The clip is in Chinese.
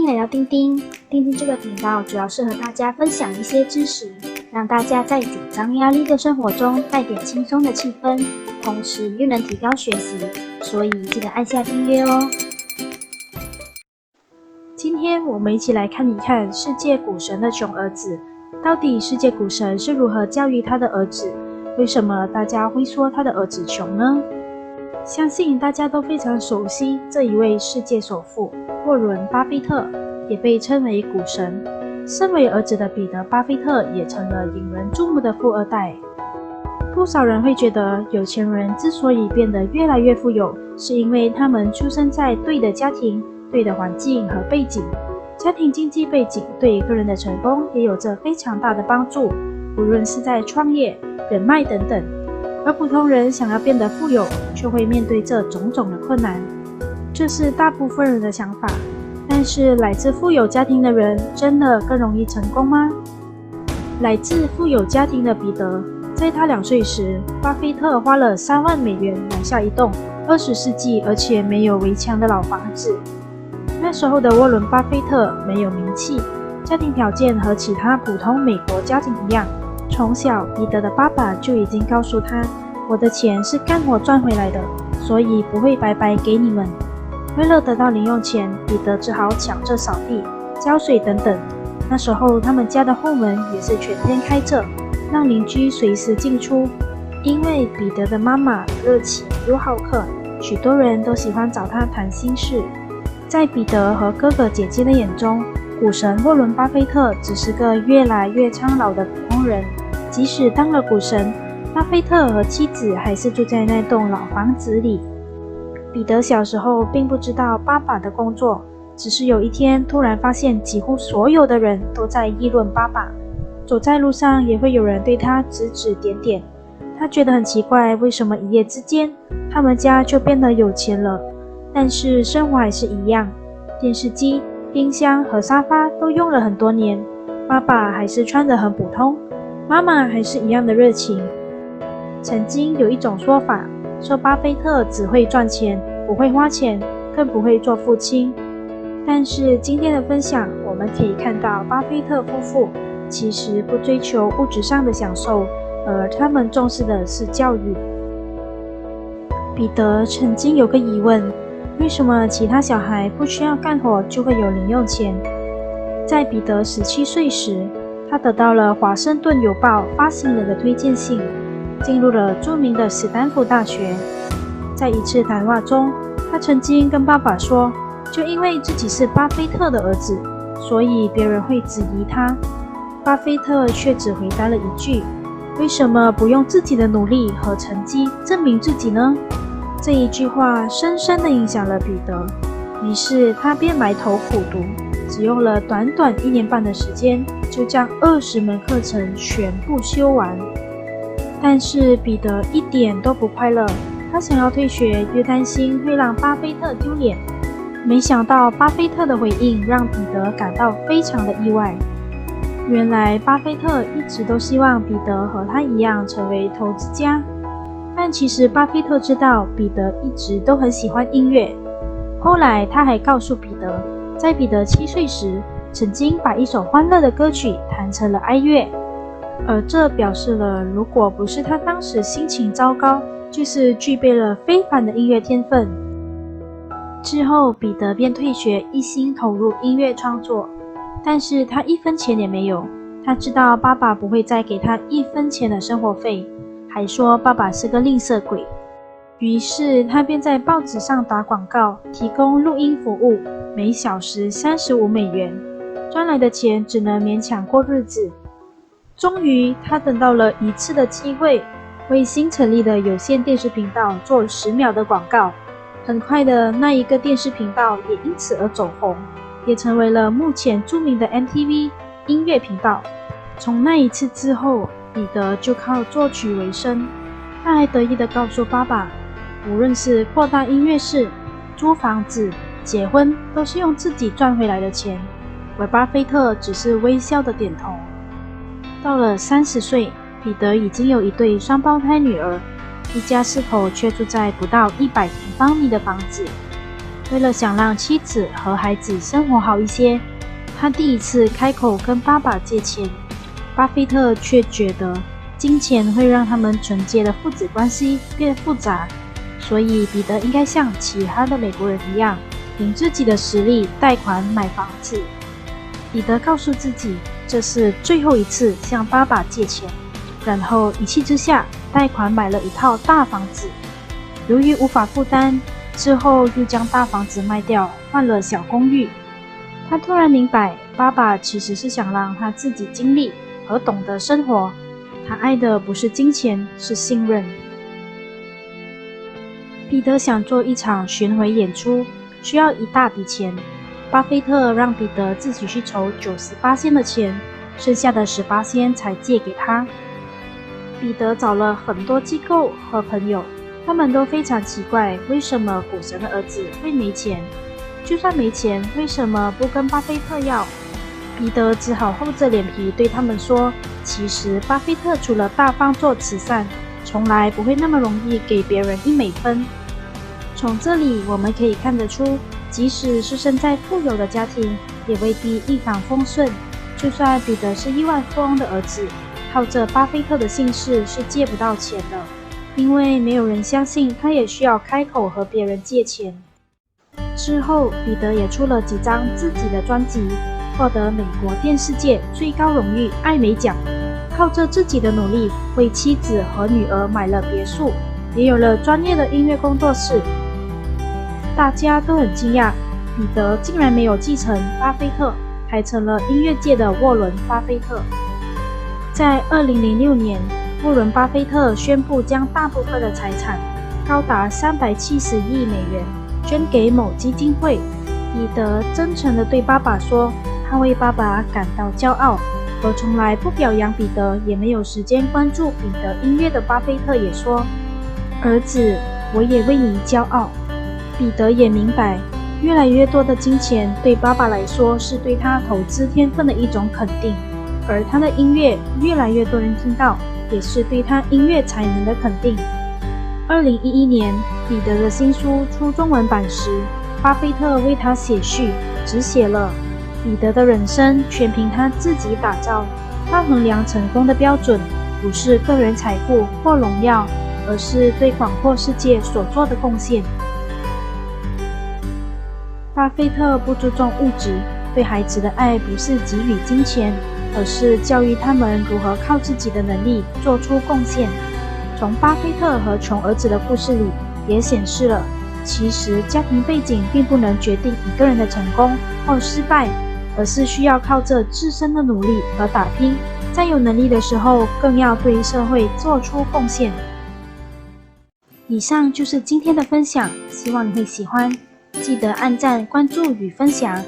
迎来到丁丁。丁丁这个频道主要是和大家分享一些知识，让大家在紧张压力的生活中带点轻松的气氛，同时又能提高学习，所以记得按下订阅哦。今天我们一起来看一看世界股神的穷儿子，到底世界股神是如何教育他的儿子？为什么大家会说他的儿子穷呢？相信大家都非常熟悉这一位世界首富沃伦·巴菲特，也被称为股神。身为儿子的彼得·巴菲特也成了引人注目的富二代。不少人会觉得，有钱人之所以变得越来越富有，是因为他们出生在对的家庭、对的环境和背景。家庭经济背景对一个人的成功也有着非常大的帮助，无论是在创业、人脉等等。而普通人想要变得富有，却会面对这种种的困难，这是大部分人的想法。但是来自富有家庭的人真的更容易成功吗？来自富有家庭的彼得，在他2岁时，巴菲特花了3万美元买下一栋20世纪而且没有围墙的老房子。那时候的沃伦·巴菲特没有名气，家庭条件和其他普通美国家庭一样。从小，彼得的爸爸就已经告诉他，我的钱是干活赚回来的，所以不会白白给你们。为了得到零用钱，彼得只好抢着扫地、浇水等等。那时候他们家的后门也是全天开着，让邻居随时进出。因为彼得的妈妈热情又好客，许多人都喜欢找他谈心事。在彼得和哥哥姐姐的眼中，股神沃伦·巴菲特只是个越来越苍老的普通人。即使当了股神，巴菲特和妻子还是住在那栋老房子里。彼得小时候并不知道爸爸的工作，只是有一天突然发现几乎所有的人都在议论爸爸，走在路上也会有人对他指指点点。他觉得很奇怪，为什么一夜之间他们家就变得有钱了，但是生活还是一样，电视机、冰箱和沙发都用了很多年，爸爸还是穿得很普通，妈妈还是一样的热情。曾经有一种说法，说巴菲特只会赚钱，不会花钱，更不会做父亲。但是今天的分享，我们可以看到巴菲特夫妇其实不追求物质上的享受，而他们重视的是教育。彼得曾经有个疑问，为什么其他小孩不需要干活就会有零用钱？在彼得17岁时，他得到了华盛顿邮报发行人的推荐信，进入了著名的史丹福大学。在一次谈话中，他曾经跟爸爸说，就因为自己是巴菲特的儿子，所以别人会质疑他。巴菲特却只回答了一句，为什么不用自己的努力和成绩证明自己呢？这一句话深深地影响了彼得，于是他便埋头苦读，只用了短短1年半的时间，就将20门课程全部修完。但是彼得一点都不快乐，他想要退学，又担心会让巴菲特丢脸。没想到巴菲特的回应让彼得感到非常的意外。原来巴菲特一直都希望彼得和他一样成为投资家，但其实巴菲特知道彼得一直都很喜欢音乐。后来他还告诉彼得，在彼得7岁时，曾经把一首欢乐的歌曲弹成了哀乐，而这表示了如果不是他当时心情糟糕，就是具备了非凡的音乐天分。之后彼得便退学，一心投入音乐创作，但是他1分钱也没有。他知道爸爸不会再给他1分钱的生活费，还说爸爸是个吝啬鬼。于是他便在报纸上打广告，提供录音服务，每小时35美元，赚来的钱只能勉强过日子。终于他等到了一次的机会，为新成立的有线电视频道做10秒的广告。很快的，那一个电视频道也因此而走红，也成为了目前著名的 MTV 音乐频道。从那一次之后，彼得就靠作曲为生。他还得意地告诉爸爸，无论是扩大音乐室、租房子、结婚，都是用自己赚回来的钱。而巴菲特只是微笑的点头。到了30岁，彼得已经有一对双胞胎女儿，一家4口却住在不到100平方米的房子。为了想让妻子和孩子生活好一些，他第一次开口跟爸爸借钱。巴菲特却觉得金钱会让他们纯洁的父子关系变复杂，所以彼得应该像其他的美国人一样，凭自己的实力贷款买房子。彼得告诉自己，这是最后一次向爸爸借钱，然后一气之下贷款买了一套大房子。由于无法负担，之后又将大房子卖掉，换了小公寓。他突然明白，爸爸其实是想让他自己经历和懂得生活。他爱的不是金钱，是信任。彼得想做一场巡回演出，需要一大笔钱。巴菲特让彼得自己去筹98%的钱，剩下的18%才借给他。彼得找了很多机构和朋友，他们都非常奇怪，为什么股神的儿子会没钱？就算没钱，为什么不跟巴菲特要？彼得只好厚着脸皮对他们说，其实巴菲特除了大方做慈善，从来不会那么容易给别人1美分。从这里我们可以看得出，即使是生在富有的家庭，也未必一帆风顺。就算彼得是亿万富翁的儿子，靠着巴菲特的姓氏是借不到钱的，因为没有人相信他也需要开口和别人借钱。之后，彼得也出了几张自己的专辑，获得美国电视界最高荣誉艾美奖。靠着自己的努力，为妻子和女儿买了别墅，也有了专业的音乐工作室。大家都很惊讶，彼得竟然没有继承巴菲特，还成了音乐界的沃伦·巴菲特。在2006年，沃伦·巴菲特宣布将大部分的财产，高达370亿美元，捐给某基金会。彼得真诚地对爸爸说，他为爸爸感到骄傲。而从来不表扬彼得，也没有时间关注彼得音乐的巴菲特也说，儿子，我也为你骄傲。彼得也明白，越来越多的金钱对爸爸来说是对他投资天分的一种肯定，而他的音乐越来越多人听到，也是对他音乐才能的肯定。2011年，彼得的新书出中文版时，巴菲特为他写序，只写了彼得的人生全凭他自己打造，他衡量成功的标准不是个人财富或荣耀，而是对广阔世界所做的贡献。巴菲特不注重物质，对孩子的爱不是给予金钱，而是教育他们如何靠自己的能力做出贡献。从巴菲特和穷儿子的故事里也显示了，其实家庭背景并不能决定一个人的成功或失败，而是需要靠着自身的努力和打拼，在有能力的时候更要对社会做出贡献。以上就是今天的分享，希望你会喜欢，记得按赞、关注与分享，